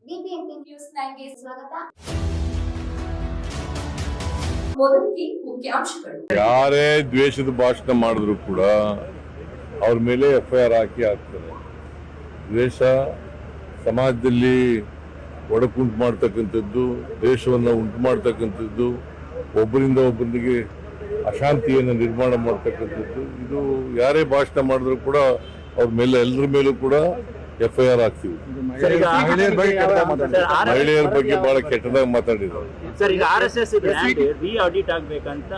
BBMP news 9ಗೆ ಸ್ವಾಗತ. ಮೊದಲಿಗೆ ಮುಖ್ಯಾಂಶಗಳು. ಯಾರೇ ದ್ವೇಷದ ಭಾಷಣ ಮಾಡಿದ್ರು ಕೂಡ ಅವ್ರ ಮೇಲೆ FIR ಹಾಕ್ತಾರೆ. ದ್ವೇಷ ಸಮಾಜದಲ್ಲಿ ಒಡಕುಂಟು ಮಾಡ್ತಕ್ಕಂಥದ್ದು, ದೇಶವನ್ನು ಉಂಟು ಮಾಡ್ತಕ್ಕಂಥದ್ದು, ಒಬ್ಬರಿಂದ ಒಬ್ಬರಿಗೆ ಅಶಾಂತಿಯನ್ನು ನಿರ್ಮಾಣ ಮಾಡ್ತಕ್ಕಂಥದ್ದು. ಇದು ಯಾರೇ ಭಾಷಣ ಮಾಡಿದ್ರು ಕೂಡ ಅವ್ರ ಮೇಲೆ ಎಲ್ಲರ ಮೇಲೂ ಕೂಡ FIR ಹಾಕ್ತೀವಿ. ಮಹಿಳೆಯರ ಬಗ್ಗೆ ಬಹಳ ಕೆಟ್ಟದಾಗಿ ಮಾತಾಡಿದ್ರು. ಸರ್, ಈಗ RSS ರೀ ಆಡಿಟ್ ಆಗ್ಬೇಕಂತ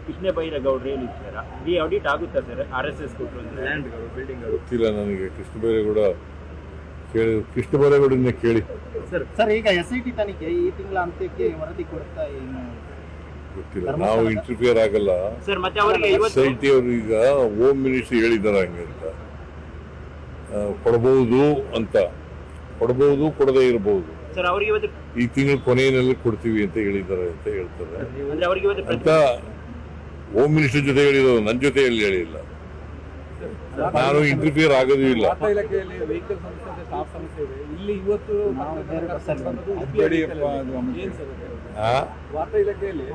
ಕೃಷ್ಣ ಬೈರೇಗೌಡರು ಹೇಳಿದ್ದಾರೆ. ರೀ ಆಡಿಟ್ ಆಗುತ್ತಾ ಸರ್ RSS ಕೊಟ್ಟರು ಲ್ಯಾಂಡ್ಗಳು, ಬಿಲ್ಡಿಂಗ್ಗಳು? ಗೊತ್ತಿಲ್ಲ ನನಗೆ. ಕೃಷ್ಣ ಬೈರೇಗೌಡರನ್ನೇ ಕೇಳಿ. ಸರ್, ಈಗ SIT ತನಿಖೆ ಈ ತಿಂಗಳ ಅಂತ್ಯಕ್ಕೆ ವರದಿ ಕೊಡ್ತಾ ಏನು ಗೊತ್ತಿಲ್ಲ. ನಾವು ಇಂಟರ್ಫಿಯರ್ ಆಗಲ್ಲ. ಸರ್, ಮತ್ತೆ ಅವರಿಗೆ SIT ಅವರು ಈಗ ಹೋಮ್ ಮಿನಿಸ್ಟರ್ ಹೇಳಿದ್ದಾರೆ ಹಂಗೆ ಅಂತ. ಕೊಡಬಹುದು ಅಂತ, ಕೊಡಬಹುದು, ಕೊಡದೇ ಇರಬಹುದು. ಸರ್, ಅವರಿಗೆ ಇವತ್ತು ಈ ತಿಂಗಳ ಕೊನೆಯಲ್ಲಿ ಕೊಡ್ತೀವಿ ಅಂತ ಹೇಳಿದ್ದಾರೆ ಅಂತ ಹೇಳ್ತಾರೆ ಅಂದ್ರೆ ಅವರಿಗೆ ಇವತ್ತು ಅಂತ ಹೋಮ್ ಮಿನಿಸ್ಟರ್ ಜೊತೆ ಹೇಳಿದ್ರು, ನನ್ನ ಜೊತೆ ಹೇಳಿಲ್ಲ. ನಾನು ಇಂಟರ್ಫಿಯರ್ ಆಗೋದು ಇಲ್ಲ. ಇಲಾಖೆಯಲ್ಲಿ ವೆಹಿಕಲ್ ಸಮಸ್ಯೆ, ಸ್ಟಾಫ್ ಸಮಸ್ಯೆ ಇದೆ. ಇಲ್ಲಿ ಇವತ್ತು ವಾರ್ತಾ ಇಲಾಖೆಯಲ್ಲಿ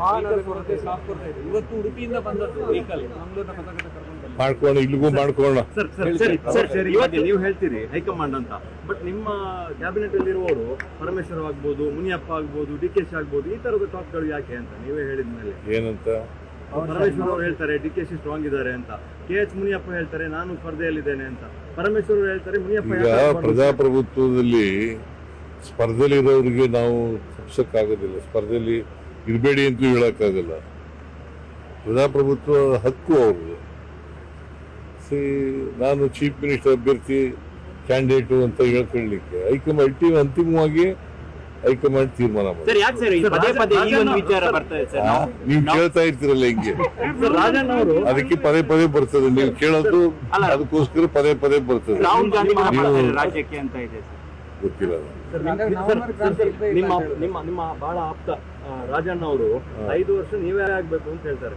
ಸ್ಟಾಫ್ ಕೊಡ್ತಾ ಇದೆ. ಇವತ್ತು ಉಡುಪಿಯಿಂದ ಬಂದದ್ದು ವೆಹಿಕಲ್ ಮಂಗಳೂರಿನ ಪತ್ರಕರ್ತ ಕರ್ಕೊಂಡು ಮಾಡ್ಕೊಳ್ಳೋಣ, ಇಲ್ಲಿಗೂ ಮಾಡ್ಕೊಳ್ಳೋಣ. ಸರ್, ಇವತ್ತು ನೀವು ಹೇಳ್ತೀರಿ ಹೈಕಮಾಂಡ್ ಅಂತ, ಬಟ್ ನಿಮ್ಮ ಕ್ಯಾಬಿನೆಟ್ ಅಲ್ಲಿ ಇರುವವರು ಪರಮೇಶ್ವರ್ ಆಗ್ಬೋದು, ಮುನಿಯಪ್ಪ ಆಗ್ಬೋದು, DKC ಆಗ್ಬೋದು, ಈ ತರದ ಟಾಪ್ಗಳು ಯಾಕೆ ಅಂತ ನೀವೇ ಹೇಳಿದ್ಮೇಲೆ ಏನಂತ ಪರಮೇಶ್ವರ್ ಅವರು ಹೇಳ್ತಾರೆ DKC ಸ್ಟ್ರಾಂಗ್ ಇದ್ದಾರೆ ಅಂತ, KH ಮುನಿಯಪ್ಪ ಹೇಳ್ತಾರೆ ನಾನು ಸ್ಪರ್ಧೆಯಲ್ಲಿದ್ದೇನೆ ಅಂತ, ಪರಮೇಶ್ವರ್ ಅವರು ಹೇಳ್ತಾರೆ ಮುನಿಯಪ್ಪ. ಈಗ ಪ್ರಜಾಪ್ರಭುತ್ವದಲ್ಲಿ ಸ್ಪರ್ಧೆಯಲ್ಲಿರೋರಿಗೆ ನಾವು ತಪ್ಪಿಸಕ್ಕಾಗೋದಿಲ್ಲ, ಸ್ಪರ್ಧೆಯಲ್ಲಿ ಇರಬೇಡಿ ಅಂತಲೂ ಹೇಳಕ್ಕಾಗಲ್ಲ. ಪ್ರಜಾಪ್ರಭುತ್ವ ಹಕ್ಕು ಅವ್ರದ್ದು. ನಾನು ಚೀಫ್ ಮಿನಿಸ್ಟರ್ ಅಭ್ಯರ್ಥಿ ಕ್ಯಾಂಡಿಡೇಟು ಅಂತ ಹೇಳ್ಕೊಳ್ಳಿಕ್ಕೆ ಹೈಕಮಾಂಡ್ ಅಂತಿಮವಾಗಿ ಹೈಕಮಾಂಡ್ ತೀರ್ಮಾನ ಮಾಡಿ. ಸರ್, ಯಾಕೆ ಸರ್ ಪದೇ ಪದೇ ಈ ಒಂದು ವಿಚಾರ ಬರ್ತದೆ ಸರ್? ನೀವು ಕೇಳ್ತಾ ಇರ್ತೀರಲ್ಲ ಹಿಂಗೆ, ರಾಜಣ್ಣ ಅವರು ಅದಕ್ಕೆ ಪದೇ ಪದೇ ಬರ್ತದೆ. ನೀವು ಕೇಳೋದು ಅದಕ್ಕೋಸ್ಕರ ಪದೇ ಪದೇ ಬರ್ತದೆ. ರಾಹುಲ್ ಗಾಂಧಿ ರಾಜ್ಯಕ್ಕೆ ಅಂತ ಇದೆ ಸರ್. ಗೊತ್ತಿಲ್ಲ. ನಿಮ್ಮ ಬಹಳ ಆಪ್ತ ರಾಜಣ್ಣ ಅವರು 5 ವರ್ಷ ನೀವೇ ಆಗ್ಬೇಕು ಅಂತ ಹೇಳ್ತಾರೆ.